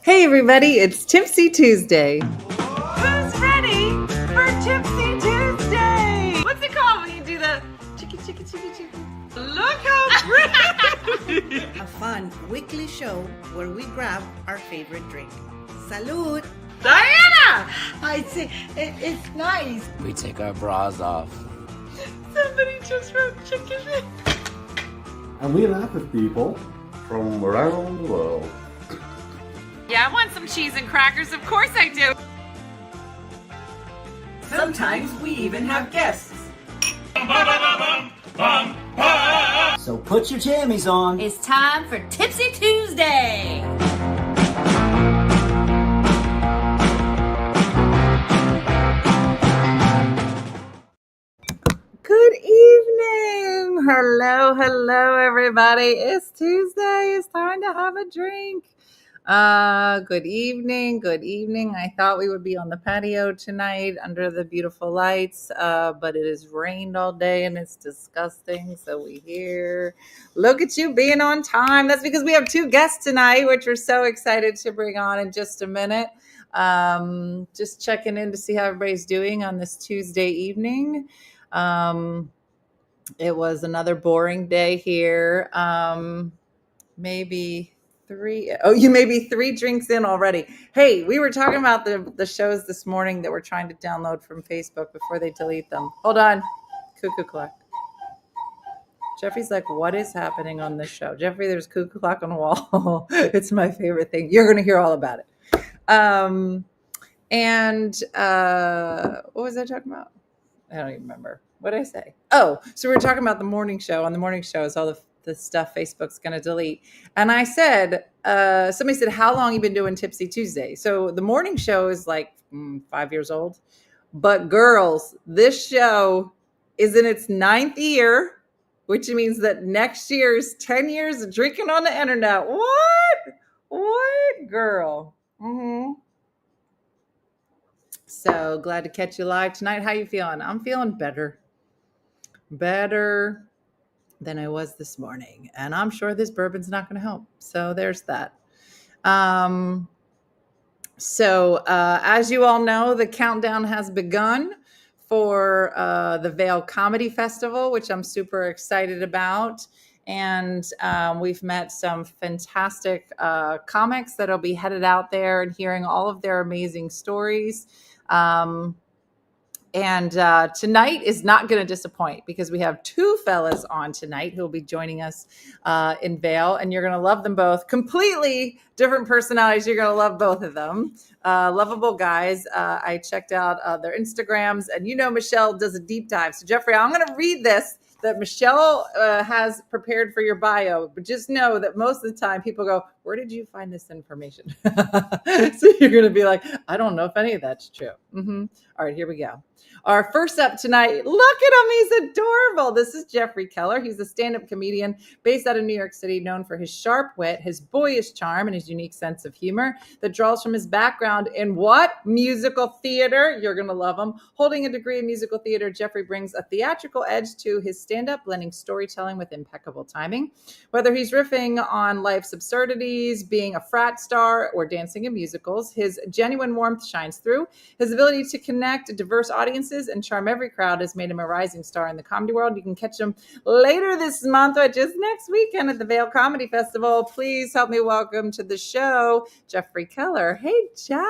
Hey everybody, it's Tipsy Tuesday. Who's ready for Tipsy Tuesday? What's it called when you do the chicky? Look how pretty! A fun weekly show where we grab our favorite drink. Salud! Diana! I see, it's nice. We take our bras off. Somebody just wrote chicken. And we laugh at people from around the world. Yeah, I want some cheese and crackers. Of course I do. Sometimes we even have guests. So put your jammies on. It's time for Tipsy Tuesday. Good evening. Hello, everybody. It's Tuesday. It's time to have a drink. Good evening. I thought we would be on the patio tonight under the beautiful lights, but it has rained all day and it's disgusting. So we here. Look at you being on time. That's because we have two guests tonight, which we're so excited to bring on in just a minute. Just checking in to see how everybody's doing on this Tuesday evening. It was another boring day here. Maybe you may be 3 drinks in already. Hey, we were talking about the shows this morning that we're trying to download from Facebook before they delete them. Hold on. Cuckoo clock. Jeffrey's like, what is happening on this show? Jeffrey, there's cuckoo clock on the wall. It's my favorite thing. You're going to hear all about it. What was I talking about? I don't even remember. What did I say? Oh, so we were talking about the morning show. On the morning show is all the stuff Facebook's going to delete. And I said, somebody said, how long you been doing Tipsy Tuesday? So the morning show is like 5 years old. But girls, this show is in its 9th year, which means that next year is 10 years of drinking on the internet. What, girl? So glad to catch you live tonight. How you feeling? I'm feeling better than I was this morning. And I'm sure this bourbon's not going to help. So there's that. As you all know, the countdown has begun for the Vail Comedy Festival, which I'm super excited about. And we've met some fantastic comics that'll be headed out there and hearing all of their amazing stories. Tonight is not going to disappoint because we have 2 fellas on tonight who will be joining us in Vail, and you're going to love them both. Completely different personalities. You're going to love both of them. Lovable guys. I checked out their Instagrams, and Michelle does a deep dive. So Jeffrey, I'm going to read this that Michelle has prepared for your bio, but just know that most of the time people go, where did you find this information? So you're going to be like, I don't know if any of that's true. All right, here we go. Our first up tonight, look at him. He's adorable. This is Jeffrey Keller. He's a stand-up comedian based out of New York City, known for his sharp wit, his boyish charm, and his unique sense of humor that draws from his background in what? Musical theater. You're going to love him. Holding a degree in musical theater, Jeffrey brings a theatrical edge to his stand-up, blending storytelling with impeccable timing. Whether he's riffing on life's absurdities, being a frat star, or dancing in musicals, his genuine warmth shines through. His ability to connect diverse audiences and charm every crowd has made him a rising star in the comedy world. You can catch him later this month or just next weekend at the Vail Comedy Festival. Please help me welcome to the show, Jeffrey Keller. Hey, Jeff.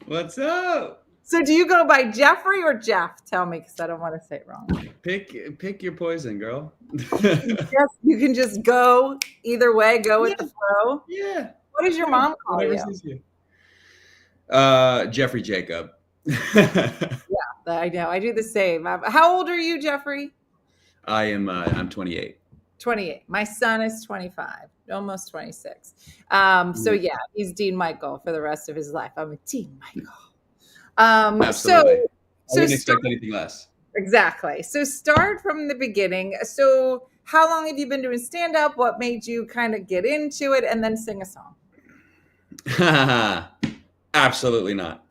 What's up? So do you go by Jeffrey or Jeff? Tell me, because I don't want to say it wrong. Pick your poison, girl. Yes, you can just go either way, go with the flow. Yeah. What does your mom call you? Jeffrey Jacob. Yeah, I know. I do the same. How old are you, Jeffrey? I'm 28. 28. My son is 25, almost 26. So yeah, he's Dean Michael for the rest of his life. I'm a Dean Michael. Absolutely. I wouldn't expect anything less. Exactly. So start from the beginning. So how long have you been doing stand-up? What made you kind of get into it, and then sing a song? Absolutely not.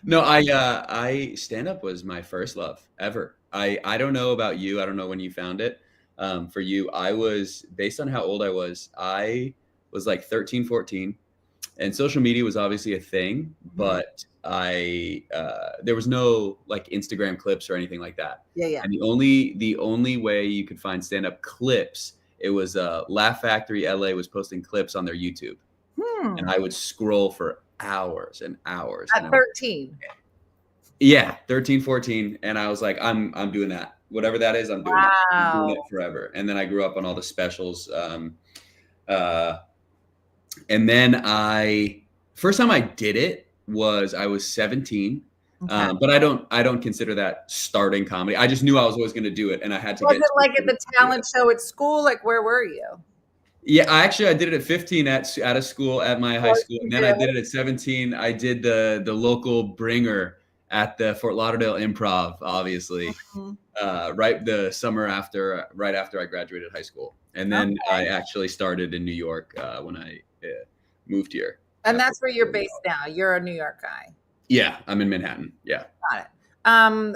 No, I stand-up was my first love ever. I don't know about you. I don't know when you found it. For you, I was, based on how old I was, I was like 13, 14. And social media was obviously a thing, but there was no like Instagram clips or anything like that. Yeah. And the only way you could find stand-up clips, it was Laugh Factory LA was posting clips on their YouTube. And I would scroll for hours and hours. At 13. Yeah, 13, 14. And I was like, I'm doing that. Whatever that is, I'm doing it. I'm doing it forever. And then I grew up on all the specials. And then first time I did it was I was 17. Okay. But I don't consider that starting comedy. I just knew I was always going to do it, and I had to Was get it like at the talent show at school? Like, where were you? Yeah, I did it at 15 at a school at my high school, and then I did it at 17. I did the local bringer at the Fort Lauderdale Improv, obviously, right the summer right after I graduated high school, and then I actually started in New York when I moved here. And that's where you're based now. You're a New York guy. Yeah, I'm in Manhattan. Yeah. Got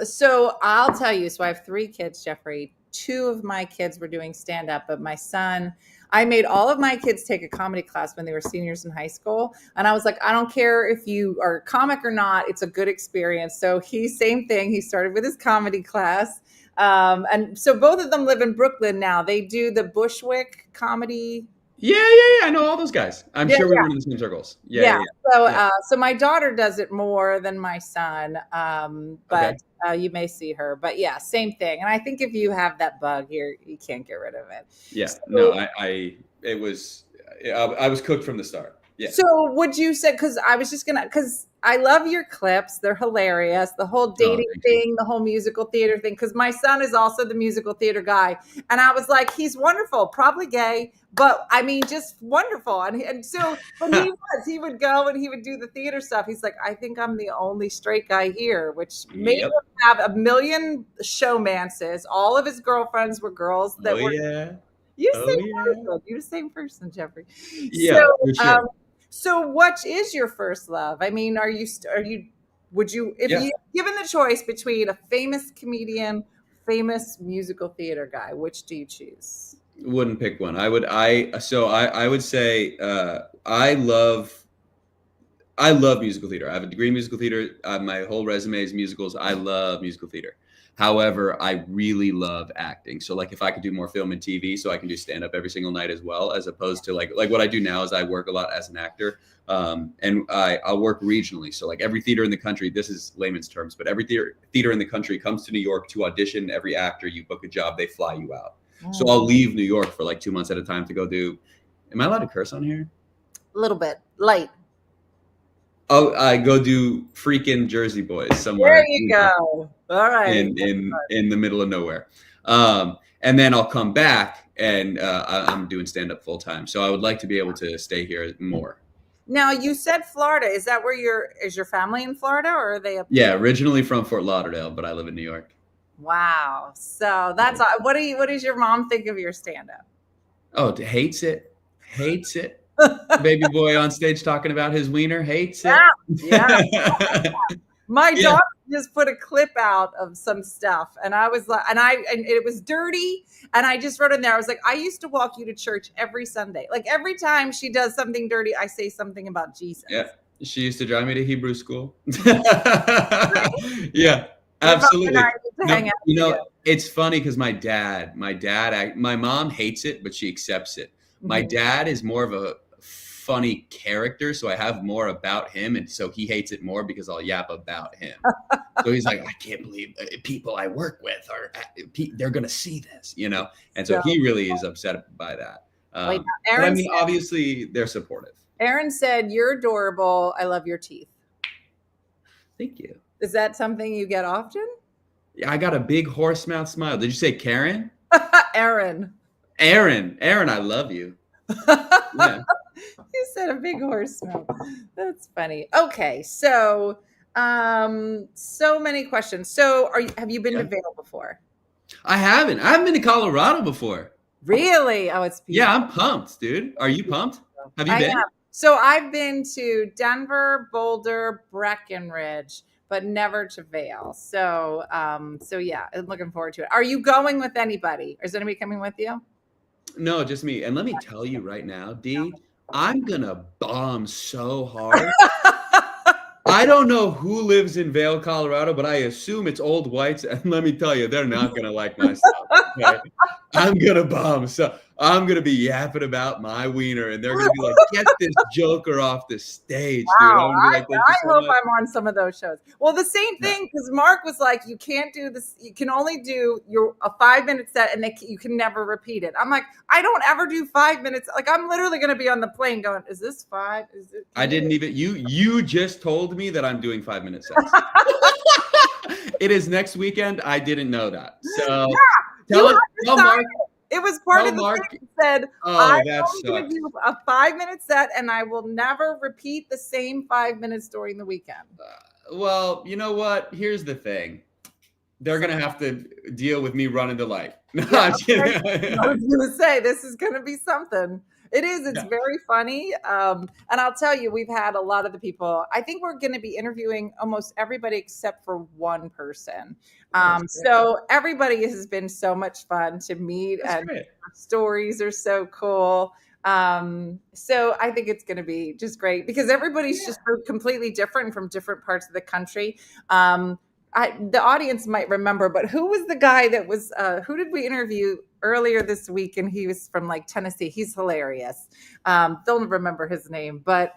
it. So I'll tell you. So I have 3 kids, Jeffrey. 2 of my kids were doing stand up, but my son, I made all of my kids take a comedy class when they were seniors in high school. And I was like, I don't care if you are a comic or not, it's a good experience. So same thing. He started with his comedy class. And so both of them live in Brooklyn now. They do the Bushwick comedy. Yeah. I know all those guys. I'm sure we were in the same circles. Yeah. So my daughter does it more than my son, but you may see her. But yeah, same thing. And I think if you have that bug here, you can't get rid of it. Yeah. So, I was cooked from the start. Yeah. So would you say, because I love your clips. They're hilarious. The whole dating thing, the whole musical theater thing. Because my son is also the musical theater guy. And I was like, he's wonderful, probably gay, but I mean, just wonderful. And so when he would go and he would do the theater stuff. He's like, I think I'm the only straight guy here, which made him have a million showmances. All of his girlfriends were girls that were. Yeah. You're the same person, Jeffrey. Yeah, for sure. So what is your first love? I mean, would you, if you given the choice between a famous comedian, famous musical theater guy, which do you choose? Wouldn't pick one. I would say I love musical theater. I have a degree in musical theater. My whole resume is musicals. I love musical theater. However, I really love acting. So like if I could do more film and TV, so I can do stand up every single night as well, as opposed to like what I do now is I work a lot as an actor. And I'll work regionally. So like every theater in the country, this is layman's terms, but every theater in the country comes to New York to audition. Every actor, you book a job, they fly you out. So I'll leave New York for like 2 months at a time to go do. Am I allowed to curse on here? A little bit light. Oh, I go do freaking Jersey Boys somewhere. There you go. All right. In the middle of nowhere. And then I'll come back and I'm doing stand up full time. So I would like to be able to stay here more. Now you said Florida. Is that where is your family in Florida, or are they up? Yeah, originally from Fort Lauderdale, but I live in New York. Wow. So that's what does your mom think of your stand up? Oh, hates it. Baby boy on stage talking about his wiener, hates it. Yeah. My daughter just put a clip out of some stuff, and I was like, and it was dirty, and I just wrote in there, I was like, I used to walk you to church every Sunday. Like every time she does something dirty, I say something about Jesus. Yeah, she used to drive me to Hebrew school. Yeah, absolutely. No, it's funny because my mom hates it, but she accepts it. My dad is more of a funny character, so I have more about him, and so he hates it more because I'll yap about him. So he's like, I can't believe people I work with they're gonna see this, and so he really is upset by that. But I mean, obviously they're supportive. Aaron said, you're adorable, I love your teeth. Thank you. Is that something you get often? Yeah, I got a big horse mouth smile. Did you say Karen? Aaron, I love you. Yeah. You said a big horse mouth. That's funny. Okay, so so many questions. So have you been to Vail before? I haven't. I haven't been to Colorado before. Really? Oh, it's beautiful. Yeah, I'm pumped, dude. Are you pumped? Have you been? So I've been to Denver, Boulder, Breckenridge, but never to Vail. So yeah, I'm looking forward to it. Are you going with anybody? Is anybody coming with you? No, just me. And let me tell you right now, Dee, I'm gonna bomb so hard. I don't know who lives in Vail, Colorado, but I assume it's old whites. And let me tell you, they're not going to like my stuff. Okay? I'm going to bomb. So I'm going to be yapping about my wiener. And they're going to be like, get this joker off the stage, dude. Wow, I'm gonna be like, "Thank you I so hope much." I'm on some of those shows. Well, the same thing, because Mark was like, you can't do this. You can only do a 5-minute set, and you can never repeat it. I'm like, I don't ever do 5 minutes. Like, I'm literally going to be on the plane going, is this 5? Is it? I didn't even, you just told me that I'm doing 5-minute sets. It is next weekend. I didn't know that. So tell Mark. It was part of the Mark, thing that said, oh, I'm that going to do a 5-minute set, and I will never repeat the same 5 minutes during the weekend. Well, you know what? Here's the thing. They're going to have to deal with me running the light. Yeah, I was going to say, this is going to be something. It is. It's very funny. And I'll tell you, we've had a lot of the people. I think we're going to be interviewing almost everybody except for one person. So everybody has been so much fun to meet. That's and great. Stories are so cool. So I think it's going to be just great because everybody's just completely different from different parts of the country. The audience might remember, but who was the guy that was, who did we interview earlier this week? And he was from like Tennessee. He's hilarious. Don't remember his name, but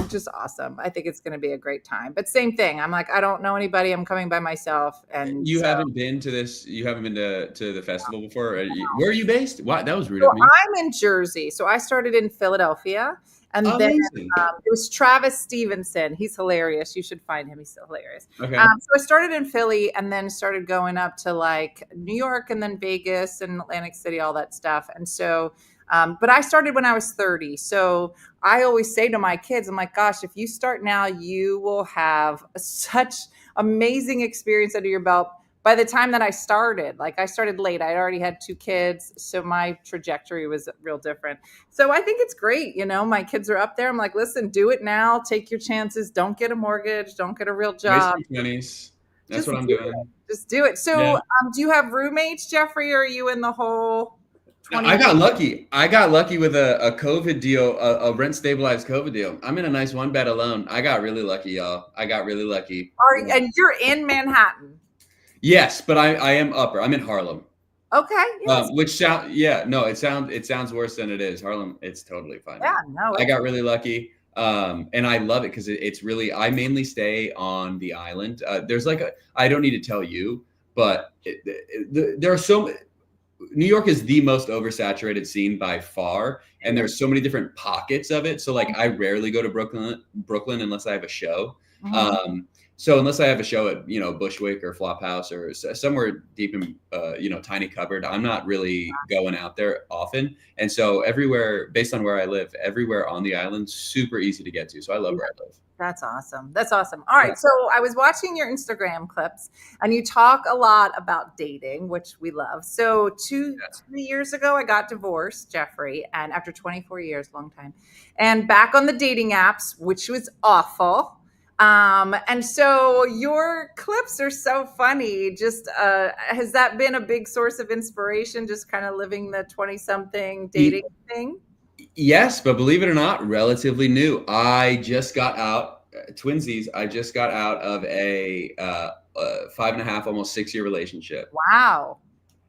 just awesome. I think it's going to be a great time, but same thing. I'm like, I don't know anybody. I'm coming by myself. And you haven't been to this, you haven't been to the festival before? Where are you based? Wow, that was rude of me. I'm in Jersey. So I started in Philadelphia. And then it was Travis Stevenson. He's hilarious. You should find him. He's so hilarious. Okay. So I started in Philly and then started going up to like New York and then Vegas and Atlantic City, all that stuff. And so, but I started when I was 30. So I always say to my kids, I'm like, gosh, if you start now, you will have such amazing experience under your belt. By the time that I started late, I already had 2 kids. So my trajectory was real different. So I think it's great. You know, my kids are up there. I'm like, listen, do it now. Take your chances. Don't get a mortgage. Don't get a real job. That's what I'm doing. Just do it. So do you have roommates, Jeffrey, or are you in the whole 20? I got lucky. I got lucky with a COVID deal, a rent stabilized COVID deal. I'm in a nice 1-bed alone. I got really lucky, y'all. I got really lucky. And you're in Manhattan. Yes, but I am upper. I'm in Harlem. Okay. Yes. It sounds worse than it is. Harlem, it's totally fine. Yeah, no. I got really lucky. And I love it because it's really, I mainly stay on the island. There's I don't need to tell you, but there are New York is the most oversaturated scene by far. And there's so many different pockets of it. So like, I rarely go to Brooklyn unless I have a show. Mm-hmm. So unless I have a show at, Bushwick or Flophouse or somewhere deep in, Tiny Cupboard, I'm not really going out there often. And so everywhere, based on where I live, everywhere on the island, super easy to get to. So I love where I live. That's awesome. That's awesome. All right. So I was watching your Instagram clips and you talk a lot about dating, which we love. So 2 years ago, I got divorced, Jeffrey, and after 24 years, long time, and back on the dating apps, which was awful. And so your clips are so funny. Just, has that been a big source of inspiration? Just kind of living the 20-something dating thing? Yes, but believe it or not, relatively new. I just got out, twinsies. I just got out of a 5.5, almost 6-year relationship. Wow.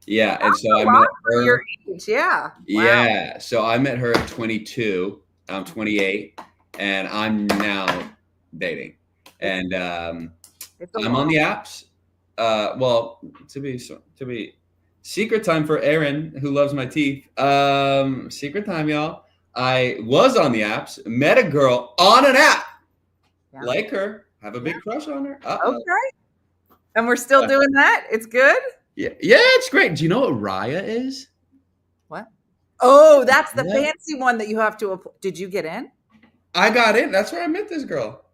Yeah. And so I met her. Your age. Yeah. Wow. Yeah. So I met her at 22. I'm 28 and I'm now dating. And I'm on the apps. Well, to be secret time for Aaron, who loves my teeth. Secret time, y'all. I was on the apps, met a girl on an app, like her, have a big crush on her. Okay. And we're still doing that. It's good. Yeah, it's great. Do you know what Raya is? What? Oh, that's the fancy one that you have to. Did you get in? I got in. That's where I met this girl.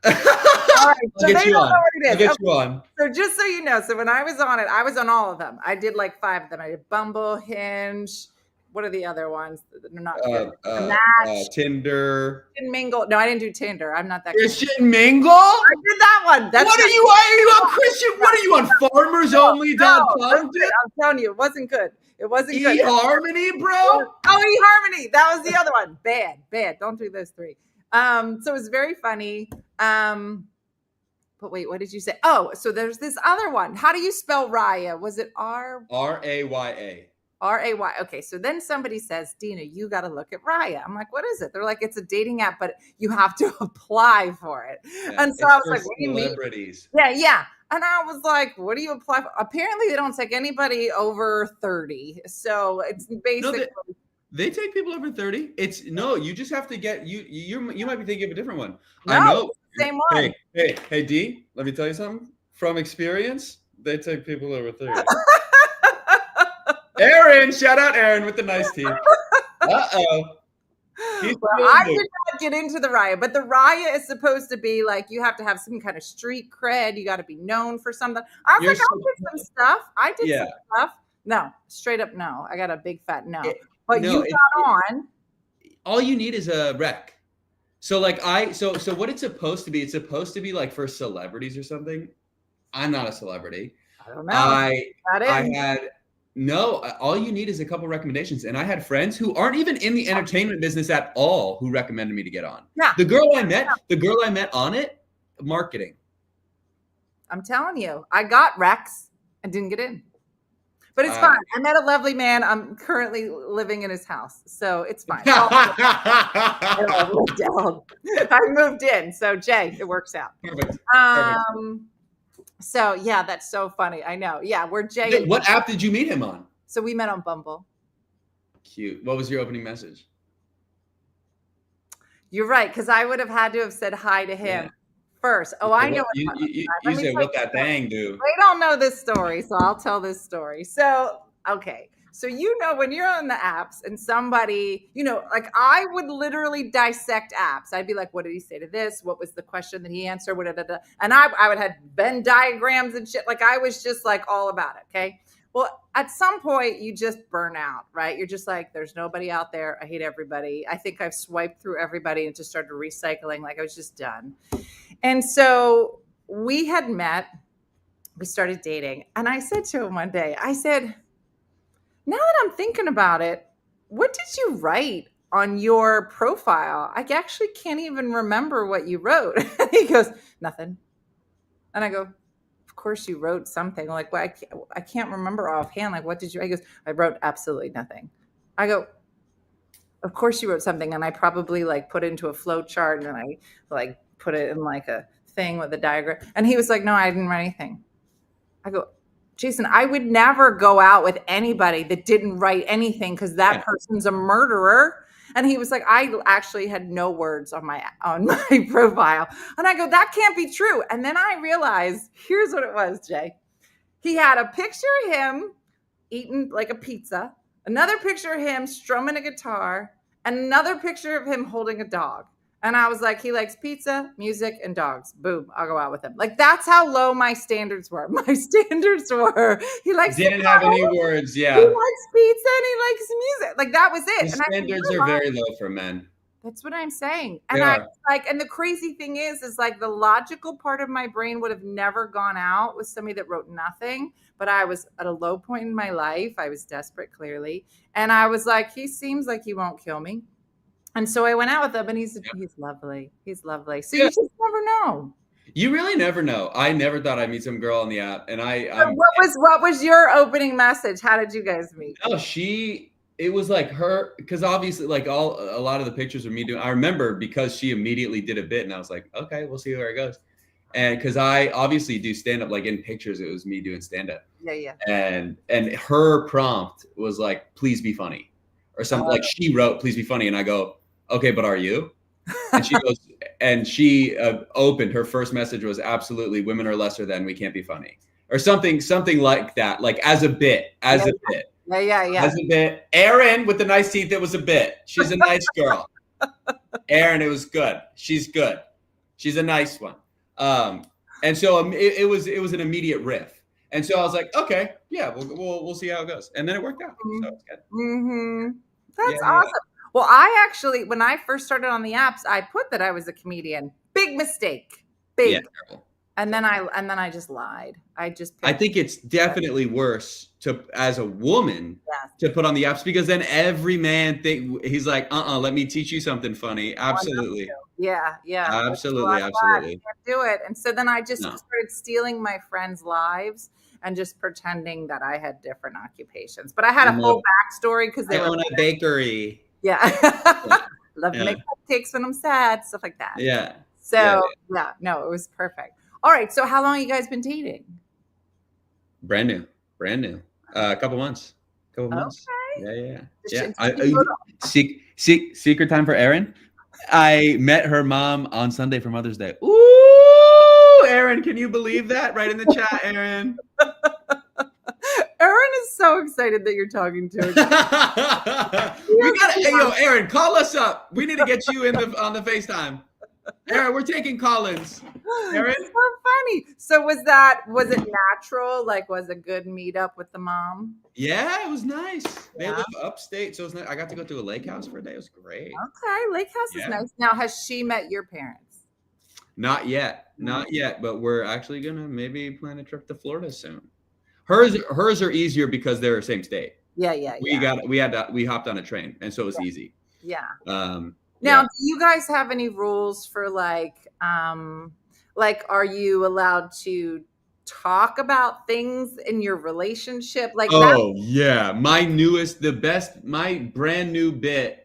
All right, so they don't know what it is. I'll get you on. So just so you know, so when I was on it, I was on all of them. I did like 5 of them. I did Bumble, Hinge. What are the other ones? They're not good. Match, Tinder. Christian Mingle. No, I didn't do Tinder. I'm not that Christian Mingle? I did that one. Why are you on Christian? What are you on? FarmersOnly.com? I'm telling you, it wasn't good. It wasn't good. eHarmony, bro. Oh, eHarmony. That was the other one. Bad. Don't do those three. So it was very funny. But wait, what did you say? Oh, so there's this other one. How do you spell Raya? Was it Raya? Ray? Okay, so then somebody says, Dina, you got to look at Raya. I'm like, what is it? They're like, it's a dating app, but you have to apply for it. Yeah, and so I was like, for what do you mean? celebrities. Yeah. And I was like, what do you apply for? Apparently, they don't take anybody over 30. So it's basically. They take people over 30. You just have to get you might be thinking of a different one. No, I know. it's the same one. Hey, D, let me tell you something. From experience, they take people over 30. Aaron, shout out Aaron with the nice teeth. Uh-oh. I did not get into the Raya, but the Raya is supposed to be like you have to have some kind of street cred. You got to be known for something. I was like, I did some stuff. I did some stuff. No, straight up no. I got a big fat no. But you got on. All you need is a rec. So like so what it's supposed to be like for celebrities or something. I'm not a celebrity. I don't know. All you need is a couple recommendations. And I had friends who aren't even in the entertainment business at all who recommended me to get on. Yeah. The girl I met on it, marketing. I'm telling you, I got Rex and didn't get in. But it's fine. I met a lovely man. I'm currently living in his house. So it's fine. I moved in. So Jay, it works out. Perfect. So yeah, that's so funny. I know. Yeah, we're Jay. What app did you meet him on? So we met on Bumble. Cute. What was your opening message? You're right, because I would have had to have said hi to him first. Oh, I know. You said what that thing do? They don't know this story, so I'll tell this story. So, okay. So, when you're on the apps and somebody, like I would literally dissect apps. I'd be like, what did he say to this? What was the question that he answered? And I would have Venn diagrams and shit. Like I was just like all about it. Okay. Well, at some point you just burn out, right? You're just like, there's nobody out there. I hate everybody. I think I've swiped through everybody and just started recycling. Like I was just done. And so we had met, we started dating. And I said to him one day, I said, now that I'm thinking about it, what did you write on your profile? I actually can't even remember what you wrote. He goes, nothing. And I go, of course you wrote something. Like, well, I can't remember offhand. Like, what did you? He goes, I wrote absolutely nothing. I go, of course you wrote something. And I probably like put it into a flow chart and I like put it in like a thing with a diagram. And he was like, no, I didn't write anything. I go, Jason, I would never go out with anybody that didn't write anything because that person's a murderer. And he was like, I actually had no words on my profile. And I go, that can't be true. And then I realized, here's what it was, Jay. He had a picture of him eating like a pizza, another picture of him strumming a guitar, and another picture of him holding a dog. And I was like, he likes pizza, music, and dogs. Boom, I'll go out with him. Like, that's how low my standards were. My standards were, he likes Didn't have any words, yeah. He likes pizza and he likes music. Like, that was it. The standards are very low for men. That's what I'm saying. And I like, and the crazy thing is like the logical part of my brain would have never gone out with somebody that wrote nothing. But I was at a low point in my life. I was desperate, clearly. And I was like, he seems like he won't kill me. And so I went out with him, and he's lovely. He's lovely. So you just never know. You really never know. I never thought I'd meet some girl on the app, and what was your opening message? How did you guys meet? Oh, it was like her, because obviously, like a lot of the pictures of me doing. I remember because she immediately did a bit, and I was like, okay, we'll see where it goes. And because I obviously do stand up, like in pictures, it was me doing stand up. Yeah. And her prompt was like, please be funny, or something. Like she wrote, please be funny, and I go, okay, but are you? And she goes, and she opened, her first message was absolutely women are lesser than, we can't be funny, or something like that, like as a bit. Yeah. As a bit. Aaron with the nice teeth, it was a bit. She's a nice girl. Aaron, it was good. She's good. She's a nice one. And so it was an immediate riff. And so I was like, okay, yeah, we'll see how it goes. And then it worked out. So it's good. Mm-hmm. That's awesome. Yeah. Well, I actually, when I first started on the apps, I put that I was a comedian. Big mistake. Big. Yeah, terrible. And then I just lied. I think it's definitely worse as a woman Yes. to put on the apps, because then every man he's like, let me teach you something funny. Absolutely. Yeah. Absolutely. I Absolutely. can't do it. And so then I just No. started stealing my friends' lives and just pretending that I had different occupations. But I had a whole backstory because they I own a bakery. Yeah. Love to make cupcakes when I'm sad, stuff like that. Yeah. So no, it was perfect. All right. So how long you guys been dating? Brand new. A couple months. Yeah. Secret time for Erin. I met her mom on Sunday for Mother's Day. Ooh, Erin, can you believe that? Right in the chat, Erin. Erin is so excited that you're talking to her. Erin, call us up. We need to get you on the FaceTime. Erin, we're taking call-ins. Erin? It's so funny. So was it natural? Like, was a good meetup with the mom? Yeah, it was nice. They live upstate, so it was nice. I got to go to a lake house for a day. It was great. Okay, lake house is nice. Now, has she met your parents? Not yet, but we're actually gonna maybe plan a trip to Florida soon. Hers are easier because they're same state. Yeah. We hopped on a train, and so it was easy. Yeah. Now, do you guys have any rules for like are you allowed to talk about things in your relationship? Like, my brand new bit.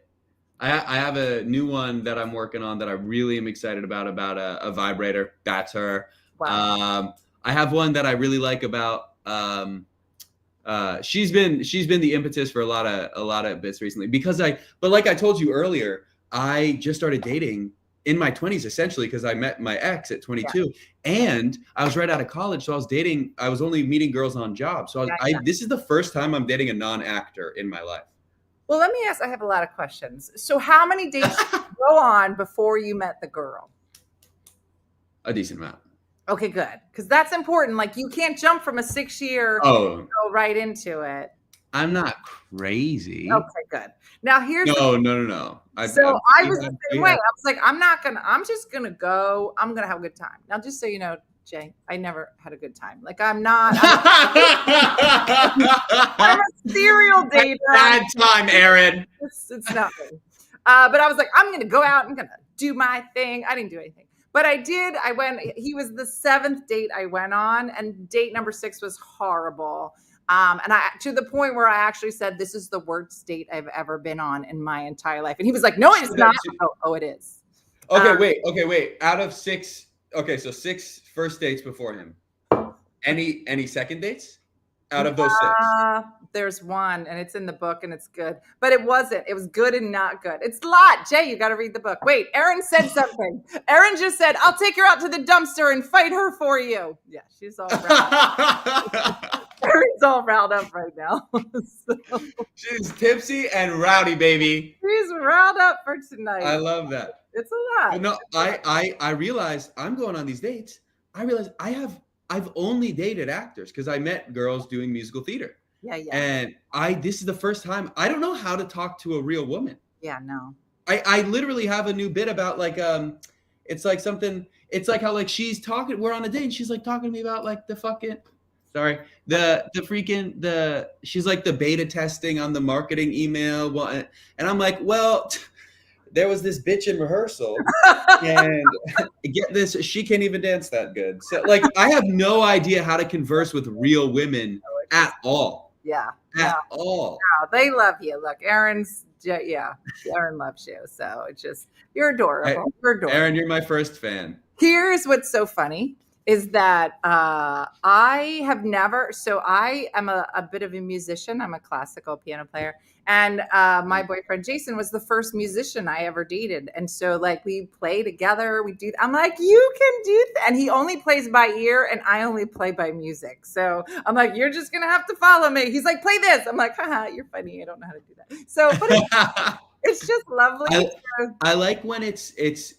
I have a new one that I'm working on that I really am excited about a vibrator. That's her. Wow. I have one that I really like about. She's been the impetus for a lot of bits recently but like I told you earlier, I just started dating in my 20s essentially because I met my ex at 22 and I was right out of college, so I was only meeting girls on jobs. So this is the first time I'm dating a non-actor in my life. Well, let me ask, I have a lot of questions. So how many dates did you go on before you met the girl? A decent amount. Okay, good. Because that's important. Like, you can't jump from a 6-year go right into it. I'm not crazy. Okay, good. Now here's no. I was the same way. I was like, I'm just gonna go. I'm gonna have a good time. Now, just so you know, Jay, I never had a good time. Like, I'm a serial dater. Bad time, Erin. It's nothing. But I was like, I'm gonna go out. I'm gonna do my thing. I didn't do anything. But I did. He was the 7th date I went on, and date number 6 was horrible. And to the point where I actually said, this is the worst date I've ever been on in my entire life. And he was like, no, it's not. Oh, it is. Okay, wait. Out of 6, so 6 first dates before him. Any second dates out of those 6? There's one, and it's in the book, and it's good. But it wasn't. It was good and not good. It's a lot. Jay, you got to read the book. Wait, Erin said something. Erin just said, I'll take her out to the dumpster and fight her for you. Yeah, she's all right. Erin's all riled up right now. She's tipsy and rowdy, baby. She's riled up for tonight. I love that. It's a lot. No, I realized I'm going on these dates. I realized I've only dated actors because I met girls doing musical theater. Yeah. And this is the first time I don't know how to talk to a real woman. Yeah, no. I literally have a new bit about like it's like something. It's like how like she's talking. We're on a date and she's like talking to me about like the fucking. Sorry, she's like the beta testing on the marketing email. And I'm like, well, there was this bitch in rehearsal and get this, she can't even dance that good. So like, I have no idea how to converse with real women at all. Yeah. At all. No, they love you. Look, Erin loves you. So it's just, you're adorable. You're adorable. Erin, you're my first fan. Here's what's so funny. Is that I am a bit of a musician. I'm a classical piano player. And my boyfriend, Jason, was the first musician I ever dated. And so like we play together, I'm like, you can do that. And he only plays by ear and I only play by music. So I'm like, you're just going to have to follow me. He's like, play this. I'm like, haha, you're funny. I don't know how to do that. So, but it's just lovely. I like when it's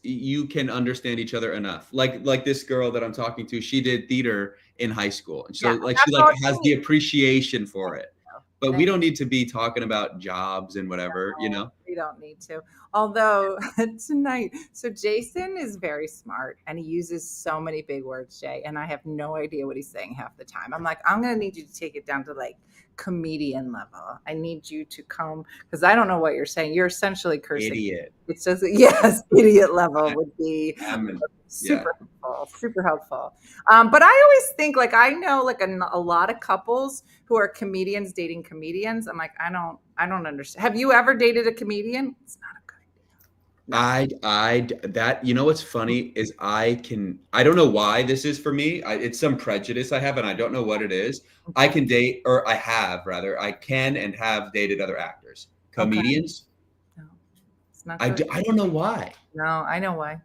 you can understand each other enough. Like this girl that I'm talking to, she did theater in high school, and so she has the appreciation for it. But we don't need to be talking about jobs and whatever, you know. You don't need to. Although tonight, so Jason is very smart and he uses so many big words, Jay, and I have no idea what he's saying half the time. I'm like, I'm going to need you to take it down to like comedian level. I need you to come because I don't know what you're saying. You're essentially cursing. Idiot. It's just, yes, idiot level would be I'm super helpful, super helpful. But I always think like I know like a lot of couples who are comedians dating comedians. I'm like, I don't understand. Have you ever dated a comedian? It's not a good idea. that you know what's funny is I don't know why this is for me. It's some prejudice I have, and I don't know what it is. I can date, or I have rather, I can and have dated other actors, comedians. Okay. No, it's not. I don't know why. No, I know why.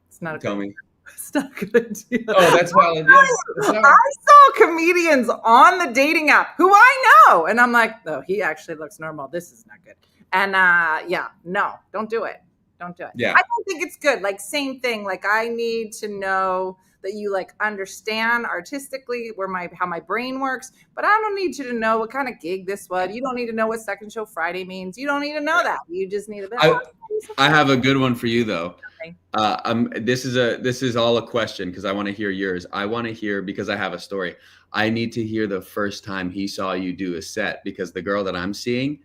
It's not a Tell good me. It's not a good idea. Oh, that's valid. Yeah. I saw comedians on the dating app who I know, and I'm like, oh, he actually looks normal. This is not good. And no, don't do it. Don't do it. Yeah. I don't think it's good. Like same thing. Like I need to know that you like understand artistically how my brain works, but I don't need you to know what kind of gig this was. You don't need to know what Second Show Friday means. You don't need to know that. You just need a bit. I have a good one for you though. Okay. This is all a question because I want to hear yours. I want to hear because I have a story. I need to hear the first time he saw you do a set because the girl that I'm seeing,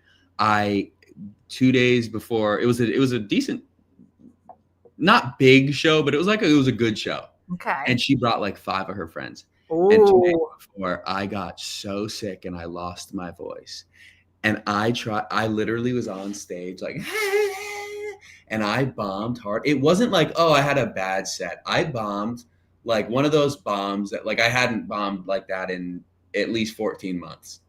2 days before it was a decent, not big show, but it was a good show. Okay. And she brought like 5 of her friends. Ooh. And 2 days before, I got so sick and I lost my voice. And I literally was on stage like, and I bombed hard. It wasn't like, oh, I had a bad set. I bombed like one of those bombs that like I hadn't bombed like that in at least 14 months.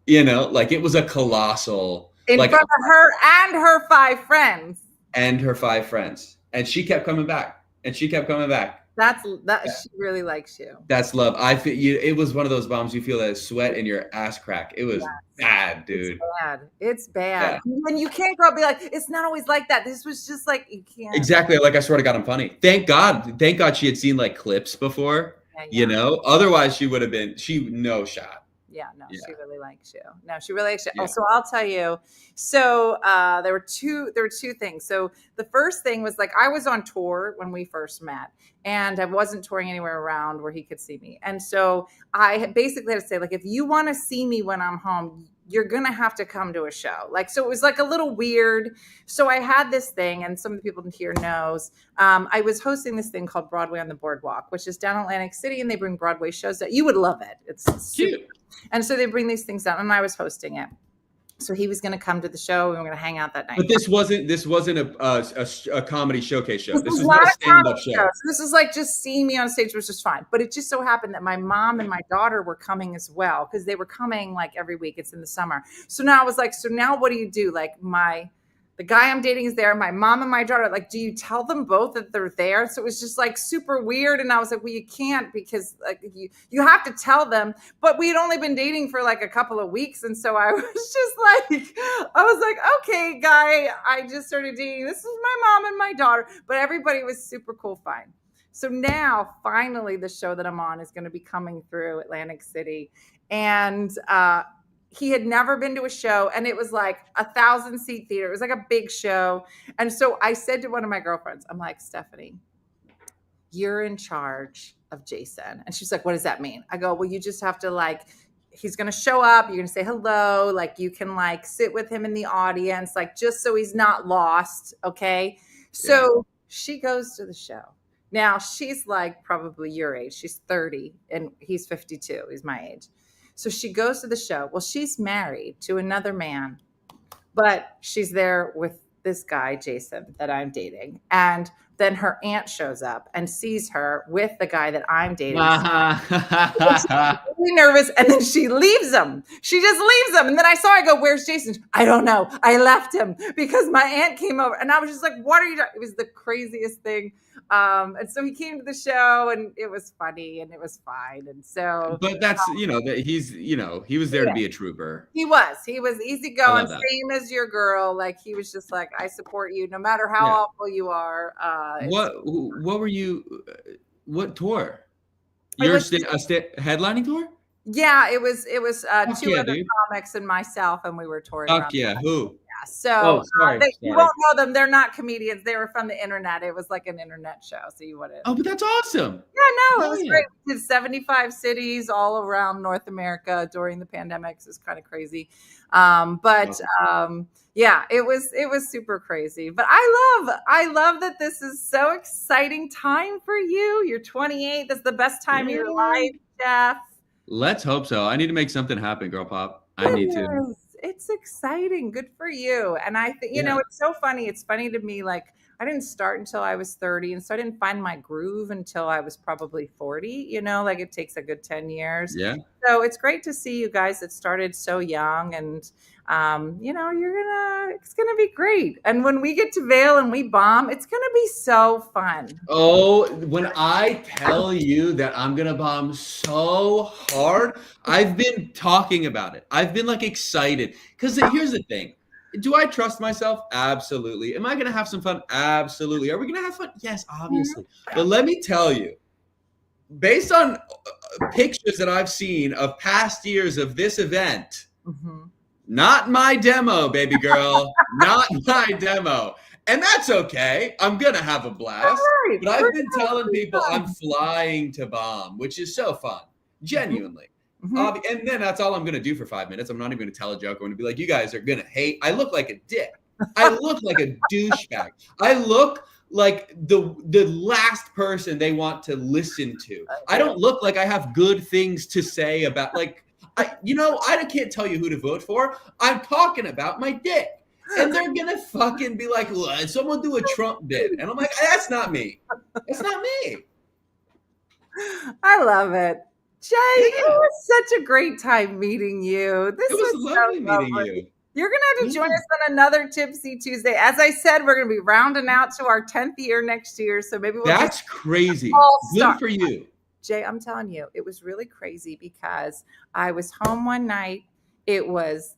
You know, like it was a colossal. In like, front of her and her 5 friends. And her 5 friends. And she kept coming back. And she kept coming back. She really likes you. That's love. I feel you. It was one of those bombs you feel that sweat in your ass crack. It was bad, dude. It's bad. Yeah. And you can't go out and be like, it's not always like that. This was just like, you can't. Exactly. Like I swear to God, I'm funny. Thank God she had seen like clips before, you know, otherwise she would have been, no shot. Yeah, no, she really likes you. No, she really likes you. Yeah. Oh, so I'll tell you. So there were two things. So the first thing was like I was on tour when we first met, and I wasn't touring anywhere around where he could see me. And so I basically had to say, like, if you want to see me when I'm home, you're going to have to come to a show. Like, so it was like a little weird. So I had this thing, and some of the people here knows, I was hosting this thing called Broadway on the Boardwalk, which is down in Atlantic City, and they bring Broadway shows that you would love it. It's super cute. And so they bring these things down, and I was hosting it. So he was going to come to the show. We were going to hang out that night. But this wasn't a comedy showcase show. This was not a stand-up show. So this is like just seeing me on stage was just fine. But it just so happened that my mom and my daughter were coming as well because they were coming like every week. It's in the summer. So now I was like, so now what do you do? Like the guy I'm dating is there. My mom and my daughter, like, do you tell them both that they're there? So it was just like super weird. And I was like, well, you can't because like you have to tell them. But we had only been dating for like a couple of weeks. And so I was just like, okay, guy, I just started dating. This is my mom and my daughter. But everybody was super cool, fine. So now finally the show that I'm on is going to be coming through Atlantic City. And he had never been to a show, and it was like 1,000-seat theater. It was like a big show. And so I said to one of my girlfriends, I'm like, Stephanie, you're in charge of Jason. And she's like, what does that mean? I go, well, you just have to like, he's going to show up. You're going to say hello. Like you can like sit with him in the audience, like just so he's not lost. Okay. So she goes to the show. Now she's like probably your age. She's 30 and he's 52. He's my age. So she goes to the show. Well, she's married to another man, but she's there with this guy, Jason, that I'm dating. And then her aunt shows up and sees her with the guy that I'm dating. She's really nervous. And then she leaves him. She just leaves him. And then I go, where's Jason? I don't know. I left him because my aunt came over. And I was just like, what are you doing? It was the craziest thing. And so he came to the show and it was funny and it was fine. And so, but that's, he was there to be a trooper. He was easygoing, same as your girl. Like he was just like, I support you no matter how awful you are. What were you, what tour? Your headlining tour? Yeah, it was 2 other comics and myself, and we were touring. Fuck yeah, who? So sorry. you won't know them. They're not comedians. They were from the internet. It was like an internet show. So you wouldn't. Oh, but that's awesome. Yeah, no, it was Yeah. great. We did 75 cities all around North America during the pandemic. So it's kind of crazy. Yeah, it was super crazy. But I love that this is so exciting time for you. You're 28. That's the best time of your life, Jeff. Let's hope so. I need to make something happen, girl pop. I need to. Yes, it's exciting. Good for you. And I think, Yeah. it's so funny. It's funny to me, like, I didn't start until I was 30. And so I didn't find my groove until I was probably 40, like it takes a good 10 years. Yeah. So it's great to see you guys that started so young, and it's gonna be great. And when we get to Vail and we bomb, it's gonna be so fun. Oh, when I tell you that I'm gonna bomb so hard, I've been talking about it. I've been like excited because here's the thing. Do I trust myself? Absolutely. Am I gonna have some fun? Absolutely. Are we gonna have fun? Yes, obviously. But let me tell you, based on pictures that I've seen of past years of this event, not my demo, baby girl, not my demo. And that's okay. I'm going to have a blast. Right. But I've been telling people I'm flying to bomb, which is so fun. Genuinely. And then that's all I'm going to do for 5 minutes. I'm not even going to tell a joke. I'm going to be like, you guys are going to hate. I look like a dick. I look like a douchebag. I look like the last person they want to listen to. I don't look like I have good things to say about, like, I can't tell you who to vote for. I'm talking about my dick. And they're going to fucking be like, someone do a Trump bit. And I'm like, that's not me. That's not me. I love it. Jay, it was such a great time meeting you. This It was lovely meeting you. You're going to have to join us on another Tipsy Tuesday. As I said, we're going to be rounding out to our 10th year next year. So maybe That's crazy. Good for you. Jay, I'm telling you, it was really crazy because I was home one night. It was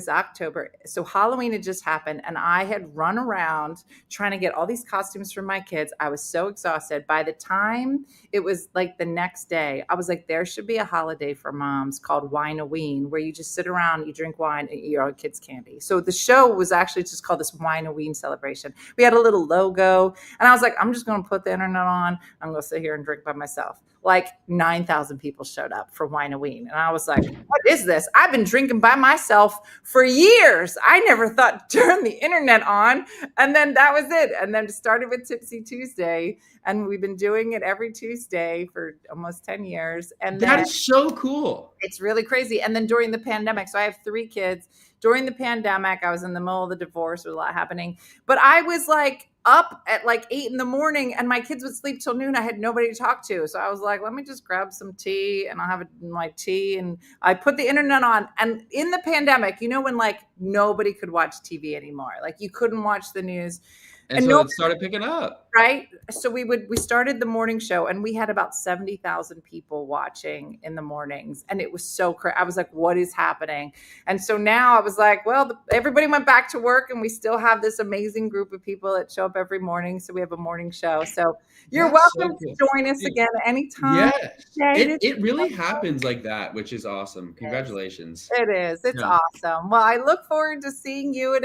October. So Halloween had just happened and I had run around trying to get all these costumes for my kids. I was so exhausted. By the time it was like the next day, I was like, there should be a holiday for moms called Wine-A-Ween, where you just sit around, you drink wine, and eat your kids' candy. So the show was actually just called this Wine-A-Ween celebration. We had a little logo and I was like, I'm just going to put the internet on. I'm going to sit here and drink by myself. Like 9,000 people showed up for Wine-A-Ween. And I was like, what is this? I've been drinking by myself for years. I never thought to turn the internet on. And then that was it. And then it started with Tipsy Tuesday. And we've been doing it every Tuesday for almost 10 years. And that is so cool. It's really crazy. And then during the pandemic, so I have 3 kids. During the pandemic, I was in the middle of the divorce. There was a lot happening. But I was like up at like 8 a.m. and my kids would sleep till noon. I had nobody to talk to. So I was like, let me just grab some tea and I'll have my tea. And I put the internet on. And in the pandemic, when like nobody could watch TV anymore, like you couldn't watch the news. And so it started picking up. Right. So we started the morning show and we had about 70,000 people watching in the mornings. And it was so crazy. I was like, what is happening? And so now I was like, well, everybody went back to work and we still have this amazing group of people that show up every morning. So we have a morning show. So you're welcome to join us again anytime. Yeah. It really happens like that, which is awesome. Congratulations. It is. It's awesome. Well, I look forward to seeing you in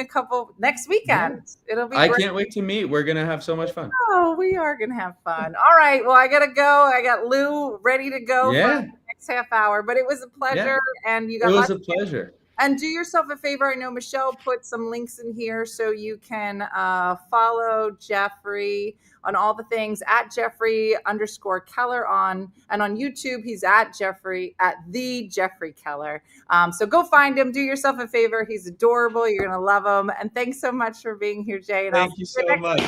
next weekend. Yeah. It'll be great. I can't wait to meet. We're going to have so much fun. Oh, we are going to have fun. All right. Well, I got to go. I got Lou ready to go for the next half hour, but it was a pleasure. Yeah. And it was a pleasure. And do yourself a favor. I know Michelle put some links in here so you can follow Jeffrey on all the things at Jeffrey_Keller and on YouTube, he's at the Jeffrey Keller. So go find him. Do yourself a favor. He's adorable. You're going to love him. And thanks so much for being here, Jay. And Thank you so much.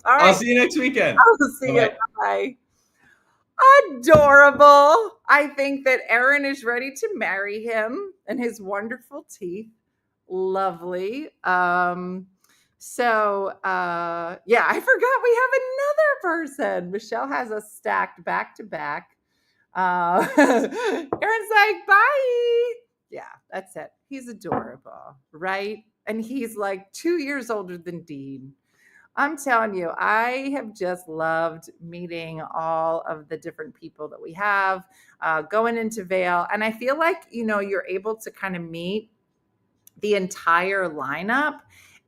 All right. I'll see you next weekend. I'll see you. Bye. Adorable. I think that Aaron is ready to marry him and his wonderful teeth. Lovely. Yeah, I forgot we have another person. Michelle has us stacked back to back. Aaron's like, bye. Yeah, that's it. He's adorable, right? And he's like 2 years older than Dean. I'm telling you, I have just loved meeting all of the different people that we have going into Vail. And I feel like, you're able to kind of meet the entire lineup.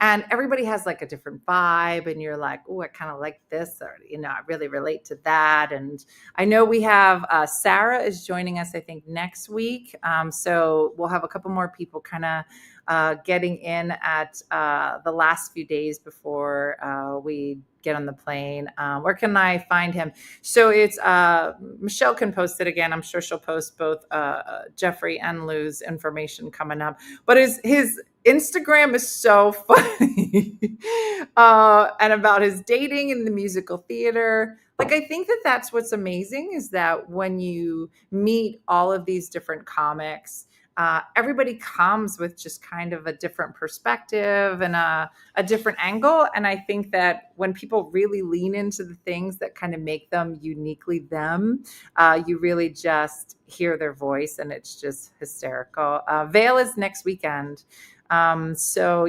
And everybody has like a different vibe, and you're like, oh, I kind of like this, or, you know, I really relate to that. And I know we have Sarah is joining us, I think, next week. So we'll have a couple more people kind of getting in at the last few days before we get on the plane. Where can I find him? So it's Michelle can post it again. I'm sure she'll post both Jeffrey and Lou's information coming up. But his Instagram is so funny, and about his dating in the musical theater. Like, I think that that's what's amazing, is that when you meet all of these different comics, everybody comes with just kind of a different perspective and a different angle. And I think that when people really lean into the things that kind of make them uniquely them, you really just hear their voice, and it's just hysterical. Vail is next weekend. So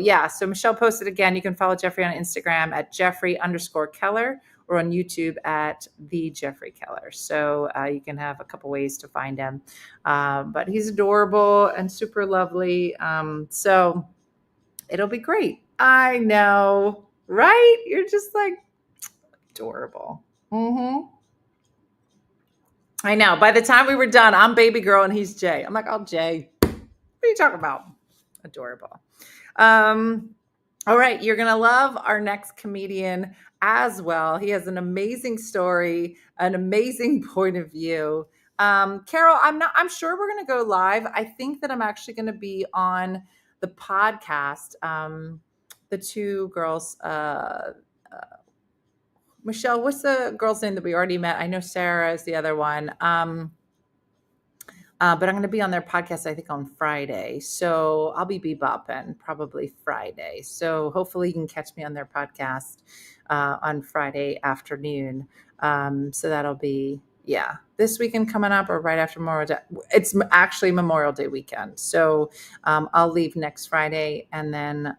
Michelle posted again. You can follow Jeffrey on Instagram at Jeffrey_Keller, or on YouTube at the Jeffrey Keller. So you can have a couple ways to find him. But he's adorable and super lovely. So it'll be great. I know, right? You're just like adorable. Mm-hmm. I know. By the time we were done, I'm baby girl and he's Jay. I'm like, oh, Jay, what are you talking about? Adorable. All right. You're going to love our next comedian as well. He has an amazing story, an amazing point of view. Carol, I'm sure we're going to go live. I think that I'm actually going to be on the podcast. The two girls, Michelle, what's the girl's name that we already met? I know Sarah is the other one. But I'm going to be on their podcast, I think, on Friday. So I'll be bebopping probably Friday. So hopefully you can catch me on their podcast on Friday afternoon. So that'll be, this weekend coming up, or right after Memorial Day. It's actually Memorial Day weekend. So I'll leave next Friday, and then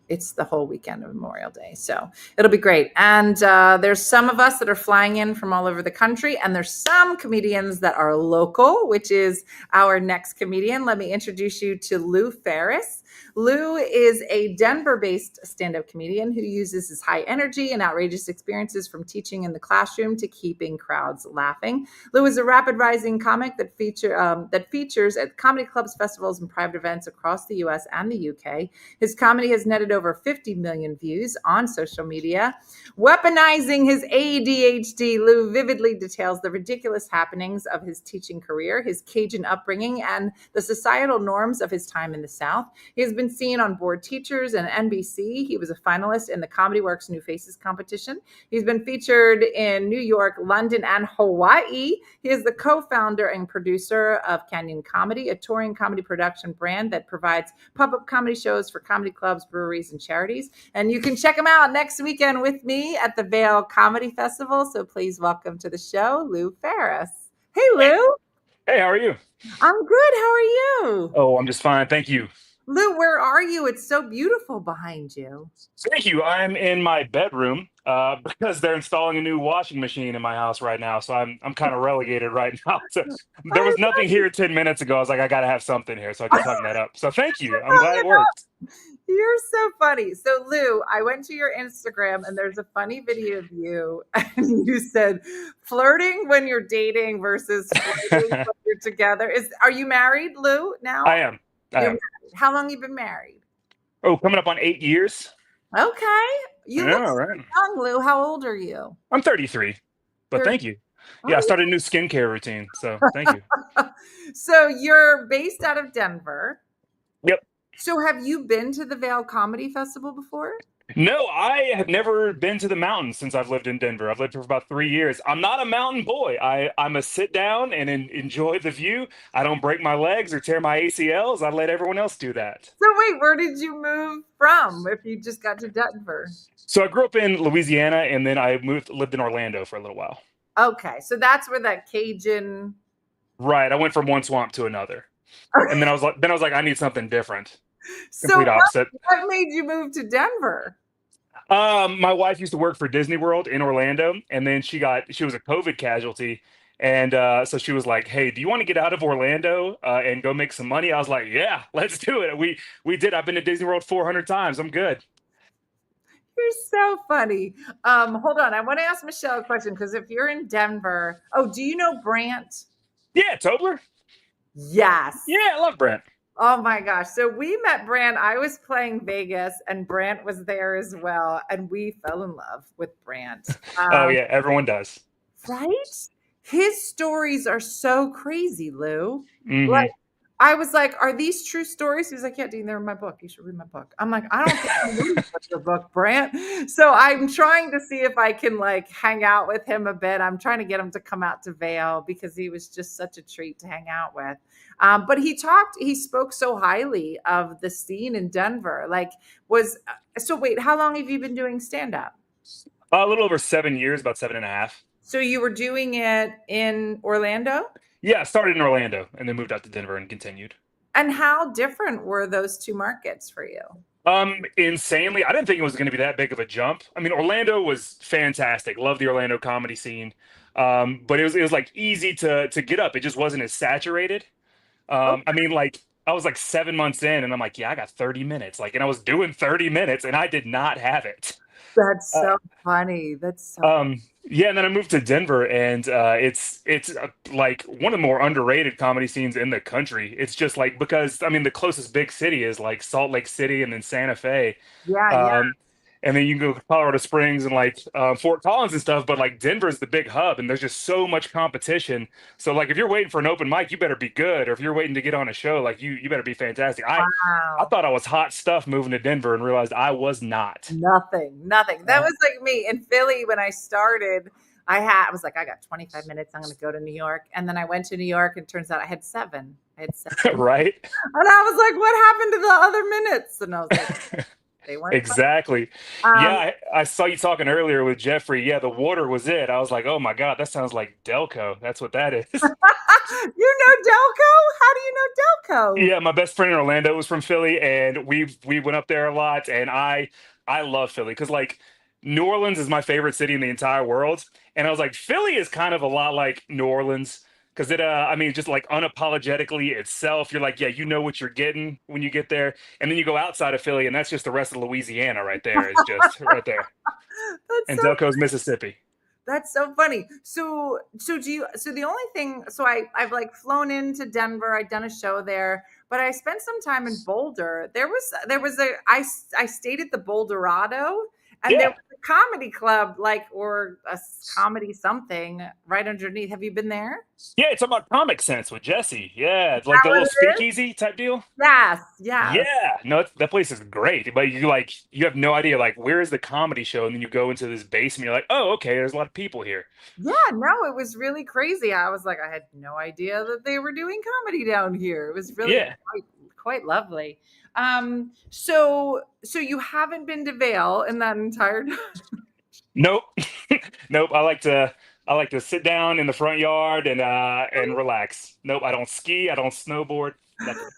it's the whole weekend of Memorial Day. So it'll be great. And there's some of us that are flying in from all over the country, and there's some comedians that are local, which is our next comedian. Let me introduce you to Lou Ferris. Lou is a Denver-based stand-up comedian who uses his high energy and outrageous experiences from teaching in the classroom to keeping crowds laughing. Lou is a rapid rising comic that features at comedy clubs, festivals, and private events across the U.S. and the U.K. His comedy has netted over 50 million views on social media. Weaponizing his ADHD, Lou vividly details the ridiculous happenings of his teaching career, his Cajun upbringing, and the societal norms of his time in the South. He has been seen on Bored Teachers and NBC. He was a finalist in the Comedy Works New Faces competition. He's been featured in New York, London, and Hawaii. He is the co-founder and producer of Canyon Comedy, a touring comedy production brand that provides pop-up comedy shows for comedy clubs, breweries, and charities. And you can check him out next weekend with me at the Vail Comedy Festival. So please welcome to the show, Lou Ferris. Hey, Lou. Hey, how are you? I'm good. How are you? Oh, I'm just fine. Thank you. Lou, where are you? It's so beautiful behind you. Thank you. I'm in my bedroom because they're installing a new washing machine in my house right now. So I'm kind of relegated right now. So there was nothing here 10 minutes ago. I was like, I got to have something here. So I just hung that up. So thank you. I'm glad it worked. You're so funny. So, Lou, I went to your Instagram and there's a funny video of you. And you said flirting when you're dating versus flirting when you're together. Are you married, Lou, now? I am. How long have you been married? Oh, coming up on 8 years. Okay. You look so right. young, Lou. How old are you? I'm 33, but thank you. Yeah, I started a new skincare routine, so thank you. So you're based out of Denver. Yep. So have you been to the Vail Comedy Festival before? No, I have never been to the mountains since I've lived in Denver. I've lived here for about 3 years. I'm not a mountain boy. I'm a sit down and enjoy the view. I don't break my legs or tear my ACLs. I let everyone else do that. So wait, where did you move from if you just got to Denver? So I grew up in Louisiana, and then I lived in Orlando for a little while. Okay, so that's where that Cajun. Right, I went from one swamp to another, and then I was like, I need something different. So opposite. What made you move to Denver? My wife used to work for Disney World in Orlando, and then she was a COVID casualty, And so she was like, "Hey, do you want to get out of Orlando and go make some money?" I was like, "Yeah, let's do it." We did. I've been to Disney World 400 times. I'm good. You're so funny. Hold on. I want to ask Michelle a question because if you're in Denver, do you know Brant? Yeah, Tobler. Yes. Yeah, I love Brent. Oh my gosh. So we met Brant. I was playing Vegas and Brant was there as well. And we fell in love with Brant. Oh yeah, everyone does. Right? His stories are so crazy, Lou. Hmm. Like, I was like, "Are these true stories?" He was like, "Yeah, Dean, they're in my book. You should read my book." I'm like, "I don't think I'm reading your book, Brant." So I'm trying to see if I can like hang out with him a bit. I'm trying to get him to come out to Vail because he was just such a treat to hang out with. But he spoke so highly of the scene in Denver. So wait, how long have you been doing stand up? A little over 7 years, about 7.5. So you were doing it in Orlando? Yeah, I started in Orlando and then moved out to Denver and continued. And how different were those two markets for you? Insanely, I didn't think it was going to be that big of a jump. I mean, Orlando was fantastic. Love the Orlando comedy scene. But it was like easy to get up. It just wasn't as saturated. I mean, like I was like 7 months in, and I'm like, yeah, I got 30 minutes. Like, and I was doing 30 minutes, and I did not have it. That's Uh, so funny. That's so yeah, and then I moved to Denver, and it's like one of the more underrated comedy scenes in the country. It's just like because I mean the closest big city is like Salt Lake City and then Santa Fe, yeah, yeah. um, and then you can go to Colorado Springs and like Fort Collins and stuff. But like Denver's the big hub, and there's just so much competition. So like if you're waiting for an open mic, you better be good, or if you're waiting to get on a show, like you better be fantastic. I Wow. thought I was hot stuff moving to Denver and realized I was not. Nothing, nothing. That Uh, was like me in Philly when I started. I was like, I got 25 minutes. I'm going to go to New York. And then I went to New York and turns out I had seven. I had seven. right? And I was like, what happened to the other minutes? And I was like, they weren't fun. Exactly. Yeah, Um, I saw you talking earlier with Jeffrey. Yeah, the water was it. I was like, oh my God, that sounds like Delco. That's what that is. you know Delco? How do you know Delco? Yeah, my best friend in Orlando was from Philly, and we went up there a lot. And I love Philly because like New Orleans is my favorite city in the entire world. And I was like, Philly is kind of a lot like New Orleans because I mean, just like unapologetically itself. You're like, yeah, you know what you're getting when you get there, and then you go outside of Philly, and that's just the rest of Louisiana right there. Is just right there, That's and so Delco's Mississippi. That's so funny. So the only thing, I've like flown into Denver, I've done a show there, but I spent some time in Boulder. I stayed at the Boulderado and there Yeah. was a comedy club, like, or comedy something right underneath. Have you been there? Yeah, it's about Comic Sense with Jesse. Yeah, it's like That the what little it is? speakeasy type deal. Yes, yes. Yeah, no, that place is great, but you have no idea like where is the comedy show, and then you go into this basement. You're like, oh, okay, there's a lot of people here. Yeah, no, it was really crazy. I was like, I had no idea that they were doing comedy down here. It was really Yeah, quite lovely. So you haven't been to Vail in that entire nope, nope. I like to sit down in the front yard and relax. Nope, I don't ski, I don't snowboard, nothing.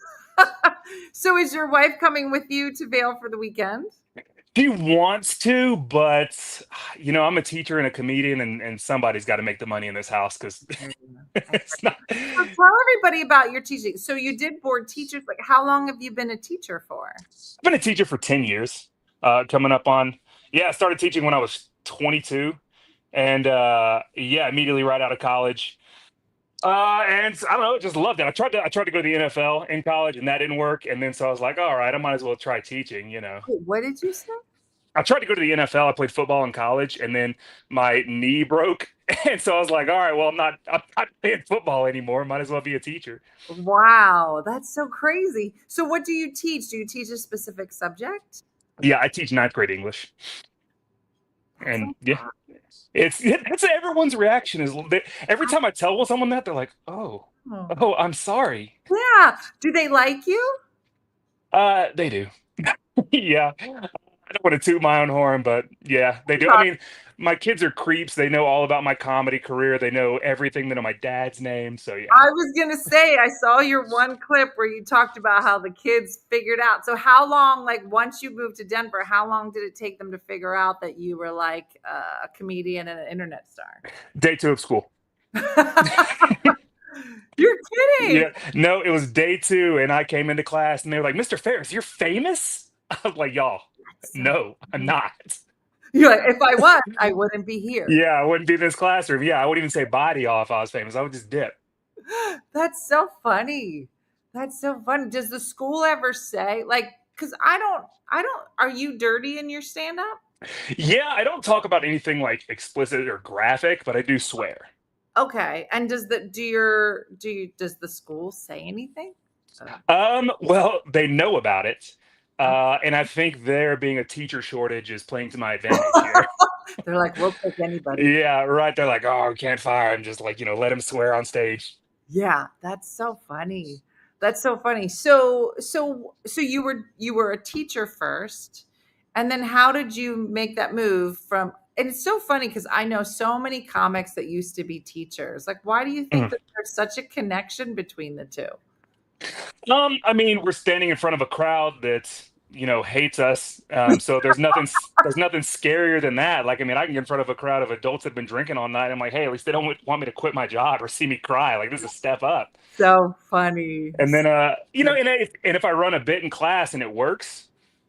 So is your wife coming with you to Vail for the weekend? She wants to, but I'm a teacher and a comedian, and somebody's got to make the money in this house because it's not. So tell everybody about your teaching. So you did board teachers. Like, how long have you been a teacher for? I've been a teacher for 10 years. Coming up on, yeah, I started teaching when I was 22. And yeah, immediately right out of college. And I don't know, just loved it. I tried to go to the NFL in college and that didn't work. And then so I was like, all right, I might as well try teaching. Wait, what did you say? I tried to go to the NFL. I played football in college and then my knee broke. And so I was like, all right, well, I'm not playing football anymore. Might as well be a teacher. Wow, that's so crazy. So what do you teach? Do you teach a specific subject? Yeah, I teach ninth grade English. That's And yeah, that's everyone's reaction is every time I tell someone that they're like, "Oh, oh. oh, I'm sorry." Yeah. Do they like you? They do. Yeah, I don't want to toot my own horn, but yeah, they do. I mean, my kids are creeps. They know all about my comedy career. They know everything. They know my dad's name. So yeah. I was going to say, I saw your one clip where you talked about how the kids figured out. So how long, like once you moved to Denver, how long did it take them to figure out that you were like a comedian and an internet star? Day two of school. You're kidding. Yeah, no, it was day 2, and I came into class, and they were like, "Mr. Ferris, you're famous." I was like, "Y'all, no, I'm not." You're like, if I was, I wouldn't be here. Yeah, I wouldn't be in this classroom. Yeah, I wouldn't even say body off. I was famous. I would just dip. That's so funny. That's so funny. Does the school ever say like? Because I don't. Are you dirty in your stand up? Yeah, I don't talk about anything like explicit or graphic, but I do swear. Okay. And does does the school say anything? Well, they know about it. And I think there being a teacher shortage is playing to my advantage here. They're like, we'll take anybody. Yeah, right. They're like, "Oh, we can't fire him. Just like, let him swear on stage." Yeah, that's so funny. That's so funny. So you were a teacher first, and then how did you make that move from? And it's so funny because I know so many comics that used to be teachers. Like, why do you think that there's such a connection between the two? I mean, we're standing in front of a crowd that hates us. So there's nothing scarier than that. Like, I mean, I can get in front of a crowd of adults that have been drinking all night. I'm like, hey, at least they don't want me to quit my job or see me cry. Like, this is a step up. So funny. And then, and if I run a bit in class and it works,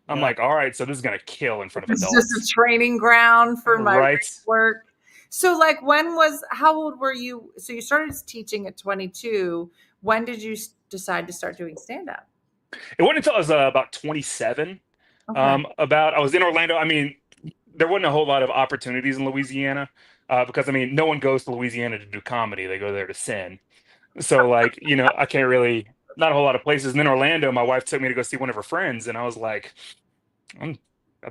I'm like, all right, so this is gonna kill in front of It's adults. just a training ground for my Right. work. So, like, how old were you? So you started teaching at 22. When did you decide to start doing stand up? It wasn't until I was about 27. Okay. I was in Orlando. I mean, there wasn't a whole lot of opportunities in Louisiana because I mean, no one goes to Louisiana to do comedy; they go there to sin. So, like, I can't really, not a whole lot of places. And then Orlando, my wife took me to go see one of her friends, and I was like, I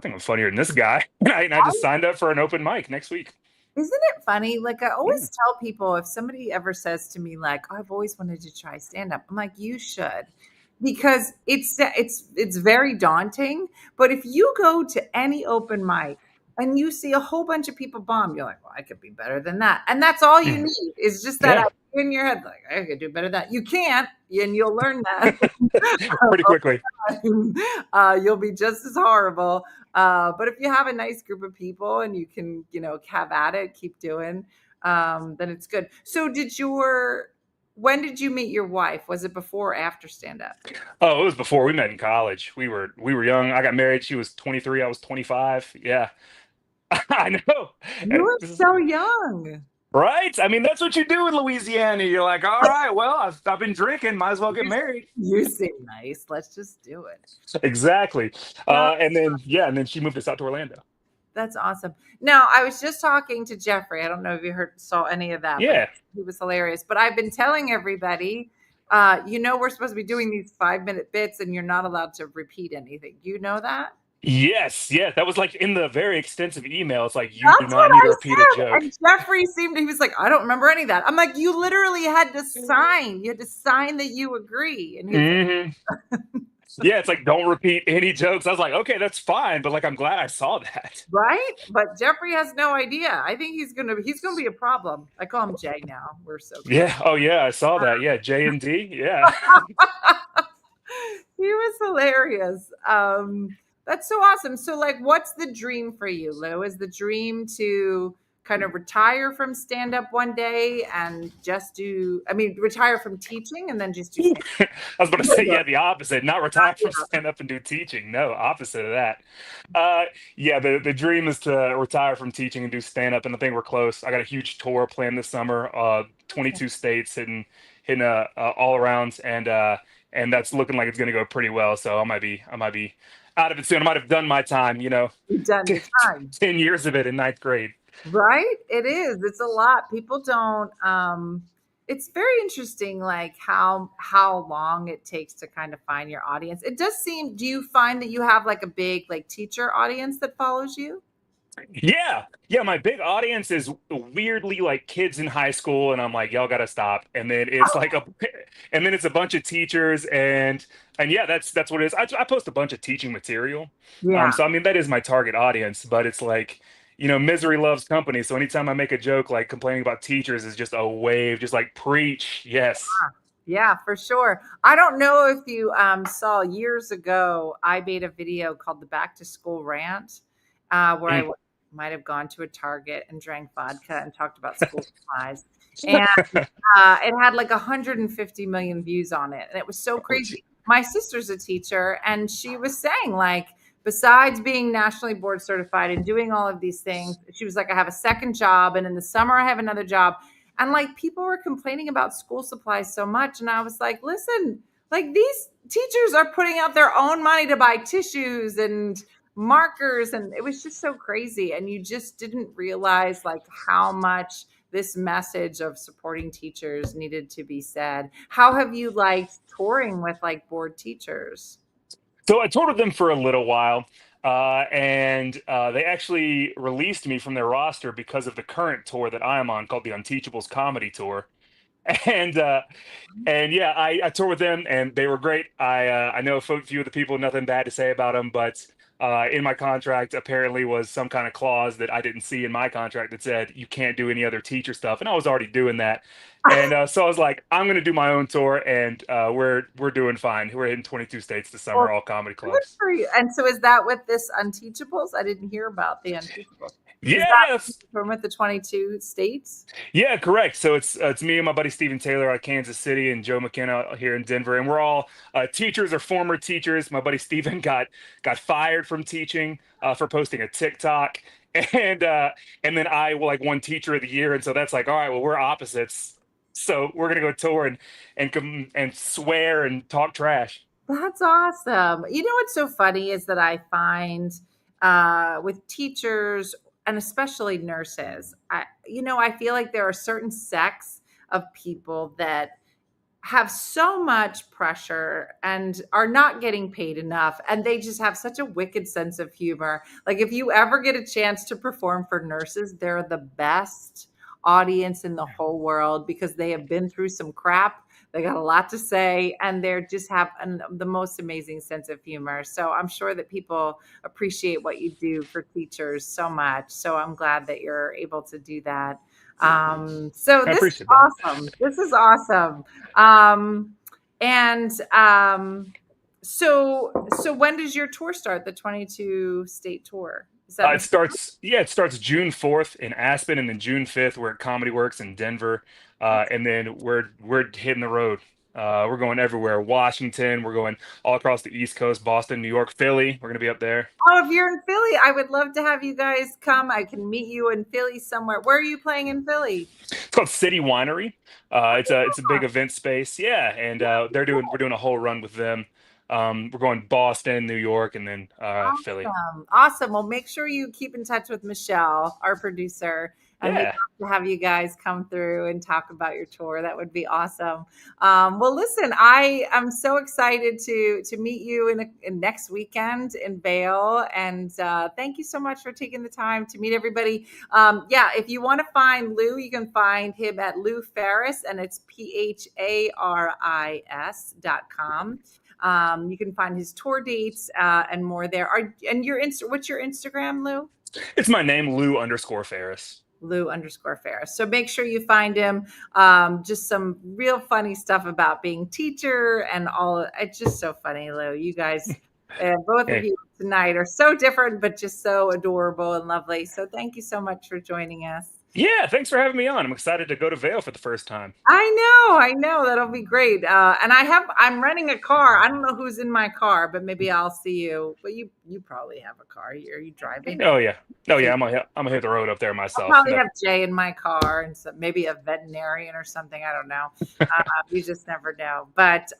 think I'm funnier than this guy. And I just signed up for an open mic next week. Isn't it funny? Like, I always tell people, if somebody ever says to me, like, "Oh, I've always wanted to try stand up," I'm like, you should, because it's very daunting. But if you go to any open mic and you see a whole bunch of people bomb, you're like, well, I could be better than that. And that's all you need is just that Yeah. idea in your head, like, I could do better than that. You can't, and you'll learn that. Pretty quickly. You'll be just as horrible. But if you have a nice group of people and you can, have at it, keep doing, then it's good. So when did you meet your wife? Was it before or after stand up? Oh, it was before we met in college. We were young. I got married. She was 23. I was 25. Yeah. I know. You were so young. Right? I mean, that's what you do in Louisiana. You're like, all right, well, I've been drinking. Might as well get married. You seem nice. Let's just do it. Exactly. And then she moved us out to Orlando. That's awesome. Now, I was just talking to Jeffrey. I don't know if you saw any of that. Yeah. But he was hilarious. But I've been telling everybody, we're supposed to be doing these 5-minute bits and you're not allowed to repeat anything. You know that? Yes. That was like in the very extensive email. It's like, you That's do not need to repeat a joke. And Jeffrey he was like, I don't remember any of that. I'm like, you literally had to sign. You had to sign that you agree. And he's like, yeah, it's like, don't repeat any jokes. I was like, okay, that's fine, but like, I'm glad I saw that. Right? But Jeffrey has no idea. I think he's gonna be a problem. I call him Jay now. We're so close. Yeah. Oh yeah, I saw that. Yeah, J and D. Yeah. He was hilarious. That's so awesome. So, like, what's the dream for you, Lou? Is the dream to kind of retire from stand-up one day and just retire from teaching and then just do I was going to say, yeah, the opposite. Not retire from stand-up and do teaching. No, opposite of that. Yeah, the dream is to retire from teaching and do stand-up, and I think we're close. I got a huge tour planned this summer, 22 states hitting all around, and that's looking like it's going to go pretty well. So I might be out of it soon. I might have done my time, You've done your time. 10 years of it in 9th grade. Right? It is. It's a lot. People don't it's very interesting, like how long it takes to kind of find your audience. It does seem, do you find that you have like a big like teacher audience that follows you? Yeah. My big audience is weirdly like kids in high school, and I'm like, y'all gotta stop. And then it's like it's a bunch of teachers, and yeah, that's what it is. I post a bunch of teaching material. Yeah. So I mean, that is my target audience, but it's like, misery loves company. So anytime I make a joke like complaining about teachers is just a wave, just like preach. Yes. Yeah, for sure. I don't know if you saw years ago, I made a video called the Back to School Rant, where might have gone to a Target and drank vodka and talked about school supplies. And it had like 150 million views on it. And it was so crazy. My sister's a teacher, and she was saying, like, besides being nationally board certified and doing all of these things, she was like, I have a second job, and in the summer I have another job. And like, people were complaining about school supplies so much. And I was like, listen, like, these teachers are putting out their own money to buy tissues and markers. And it was just so crazy. And you just didn't realize like how much this message of supporting teachers needed to be said. How have you liked touring with like board teachers? So I toured with them for a little while, and they actually released me from their roster because of the current tour that I am on, called the Unteachables Comedy Tour. And yeah, I toured with them, and they were great. I know a few of the people, nothing bad to say about them, but in my contract apparently was some kind of clause that I didn't see in my contract that said you can't do any other teacher stuff, and I was already doing that. And so I was like, I'm going to do my own tour, and we're doing fine. We're hitting 22 states this summer, all comedy Good clubs. for you. And so is that with this Unteachables? I didn't hear about the Unteachables. Yeah, From with the 22 states? yeah, correct. So it's me and my buddy Steven Taylor out of Kansas City and Joe McKenna here in Denver, and we're all teachers or former teachers. My buddy Steven got fired from teaching for posting a TikTok, and then I like won Teacher of the Year, and so that's like, all right, well, we're opposites, so we're gonna go tour and swear and talk trash. That's awesome. You know what's so funny is that I find with teachers and especially nurses, I feel like there are certain sects of people that have so much pressure and are not getting paid enough, and they just have such a wicked sense of humor. Like, if you ever get a chance to perform for nurses, they're the best audience in the whole world because they have been through some crap. They got a lot to say, and they're just have the most amazing sense of humor. So I'm sure that people appreciate what you do for teachers so much. So I'm glad that you're able to do that. So I this is appreciate that. awesome. This is awesome. So when does your tour start? The 22 state tour? Is that It starts June 4th in Aspen, and then June 5th we're at Comedy Works in Denver, and then we're hitting the road. We're going everywhere. Washington, we're going all across the East Coast, Boston, New York, Philly. We're gonna be up there. Oh, if you're in Philly, I would love to have you guys come. I can meet you in Philly somewhere. Where are you playing in Philly? It's called City Winery. It's a big event space. Yeah, and we're doing a whole run with them. We're going Boston, New York, and then Philly. Awesome. Well, make sure you keep in touch with Michelle, our producer, and we'd Yeah. love to have you guys come through and talk about your tour. That would be awesome. Well, listen, I am so excited to meet you in next weekend in Vail, and thank you so much for taking the time to meet everybody. If you want to find Lou, you can find him at Lou Ferris, and it's PHARIS.com. You can find his tour dates and more there. What's your Instagram, Lou? It's my name, Lou_Ferris. Lou_Ferris. So make sure you find him. Just some real funny stuff about being teacher and all. It's just so funny, Lou. You guys, both of you tonight are so different, but just so adorable and lovely. So thank you so much for joining us. Yeah, thanks for having me on. I'm excited to go to Vail for the first time. I know. That'll be great. And I'm renting a car. I don't know who's in my car, but maybe I'll see you. But you probably have a car. Are you driving? Oh yeah. I'm gonna hit the road up there I'll myself. probably No. have Jay in my car and maybe a veterinarian or something. I don't know. You just never know. But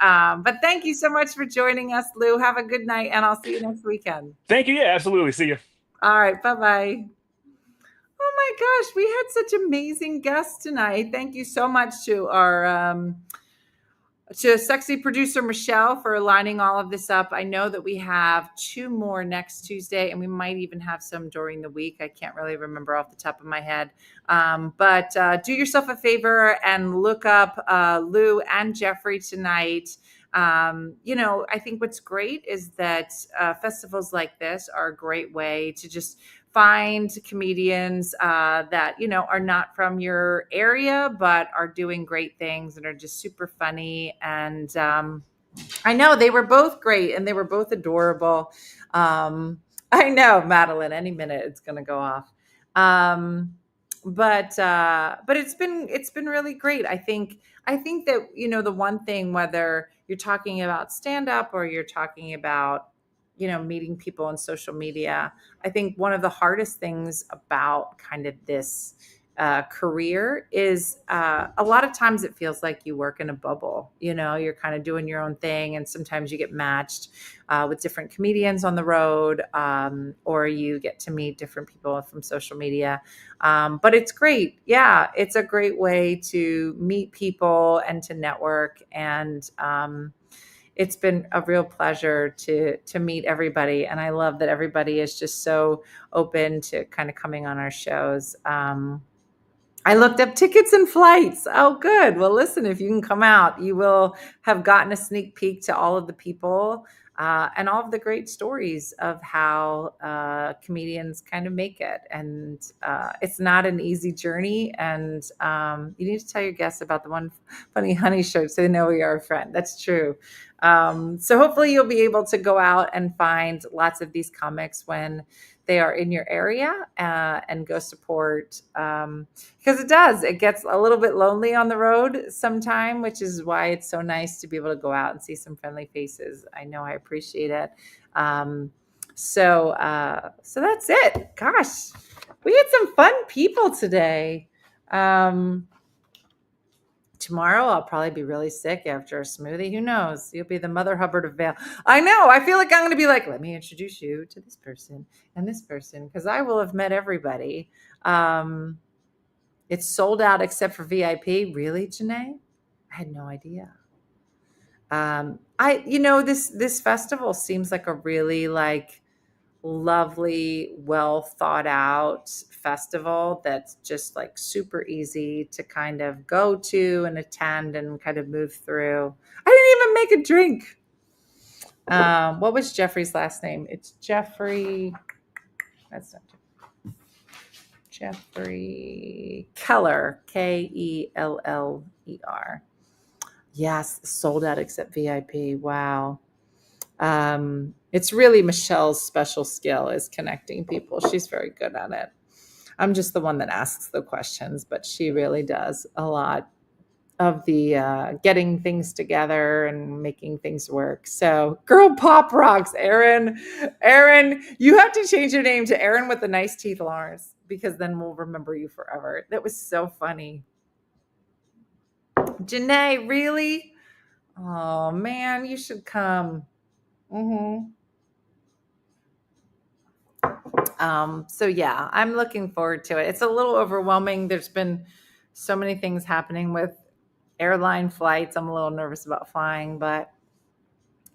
thank you so much for joining us, Lou. Have a good night, and I'll see you next weekend. Thank you. Yeah, absolutely. See you. All right. Bye-bye. Oh my gosh, we had such amazing guests tonight. Thank you so much to our to sexy producer Michelle for lining all of this up. I know that we have 2 more next Tuesday, and we might even have some during the week. I can't really remember off the top of my head. But do yourself a favor and look up Lou and Jeffrey tonight. I think what's great is that festivals like this are a great way to just find comedians that, are not from your area, but are doing great things and are just super funny. And I know they were both great and they were both adorable. I know, Madeline, any minute it's going to go off. But it's been really great. I think that, the one thing, whether you're talking about stand up or you're talking about, meeting people on social media, I think one of the hardest things about kind of this career is a lot of times it feels like you work in a bubble. You're kind of doing your own thing, and sometimes you get matched with different comedians on the road, or you get to meet different people from social media. But it's great. Yeah, it's a great way to meet people and to network. And it's been a real pleasure to meet everybody. And I love that everybody is just so open to kind of coming on our shows. I looked up tickets and flights. Oh, good. Well, listen, if you can come out, you will have gotten a sneak peek to all of the people and all of the great stories of how comedians kind of make it. And it's not an easy journey. And you need to tell your guests about the One Funny Honey show so they know we are a friend. That's true. So hopefully you'll be able to go out and find lots of these comics when they are in your area and go support, because it gets a little bit lonely on the road sometime, which is why it's so nice to be able to go out and see some friendly faces. I know I appreciate it. So that's it. Gosh, we had some fun people today. Tomorrow I'll probably be really sick after a smoothie. Who knows? You'll be the Mother Hubbard of Vail. I know. I feel like I'm going to be like, let me introduce you to this person and this person, because I will have met everybody. It's sold out except for VIP. Really, Janae? I had no idea. This festival seems like a really lovely, well thought out festival that's just super easy to kind of go to and attend and kind of move through. I didn't even make a drink. What was Jeffrey's last name? It's Jeffrey. That's not Jeffrey Keller, Keller. Yes, sold out except VIP. Wow. It's really Michelle's special skill is connecting people. She's very good at it. I'm just the one that asks the questions, but she really does a lot of the getting things together and making things work. So, girl pop rocks, Erin, you have to change your name to Erin with the nice teeth, Lars, because then we'll remember you forever. That was so funny. Janae, really? Oh man, you should come. So yeah, I'm looking forward to it. It's a little overwhelming. There's been so many things happening with airline flights. I'm a little nervous about flying, but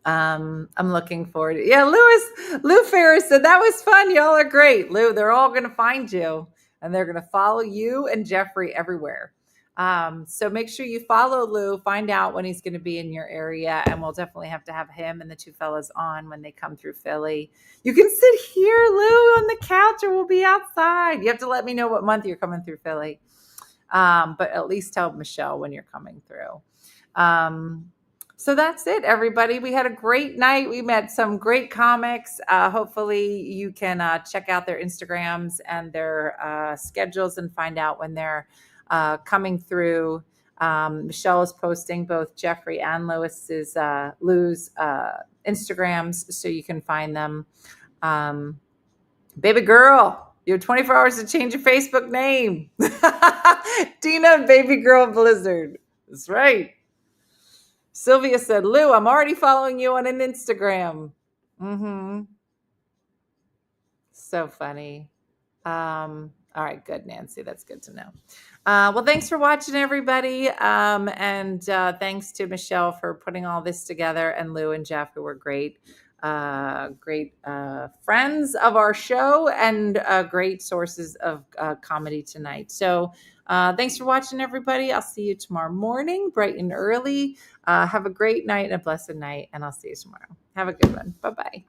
I'm looking forward to it. Yeah, Lou Ferris said that was fun. Y'all are great. Lou, they're all going to find you and they're going to follow you and Jeffrey everywhere. So make sure you follow Lou, find out when he's going to be in your area, and we'll definitely have to have him and the two fellas on when they come through Philly. You can sit here, Lou, on the couch, or we'll be outside. You have to let me know what month you're coming through Philly. But at least tell Michelle when you're coming through. So that's it, everybody. We had a great night. We met some great comics. Hopefully you can check out their Instagrams and their schedules and find out when they're coming through. Michelle is posting both Jeffrey and Lou's Instagrams, so you can find them. Baby girl, you have 24 hours to change your Facebook name. Tina, baby girl Blizzard. That's right. Sylvia said, Lou, I'm already following you on an Instagram. So funny. All right, good, Nancy. That's good to know. Well, thanks for watching, everybody. And thanks to Michelle for putting all this together, and Lou and Jeff, who were great friends of our show and great sources of comedy tonight. So thanks for watching, everybody. I'll see you tomorrow morning, bright and early. Have a great night and a blessed night, and I'll see you tomorrow. Have a good one. Bye-bye.